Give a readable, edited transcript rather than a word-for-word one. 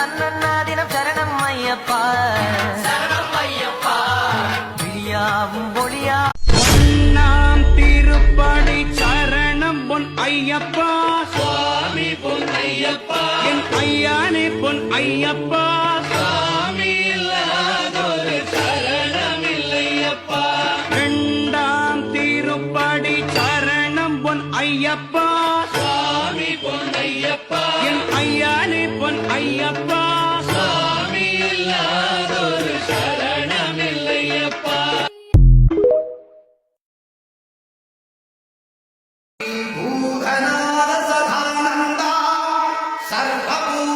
தன்னன்னாதினம் சரணம் ஐயப்பா சரணம் ஐயப்பா விழியாவும் ஒளியா நாம் திருப்படி சரணம் பொன் ஐயப்பா சுவாமி பொன் ஐயப்பா என் ஐயானே பொன் ஐயப்பா சுவாமி இல்லாதொரு சரணம் இல்லையப்பா இரண்டாம் திருப்படி சரணம் பொன் ஐயப்பா சுவாமி பொன் ஐயப்பா என் ஐயானே பொன் ஐயப்பா சுவாமி இல்லாதொரு சரணம் இல்லையப்பா भूतनाथ सदानंदा सर्वभूत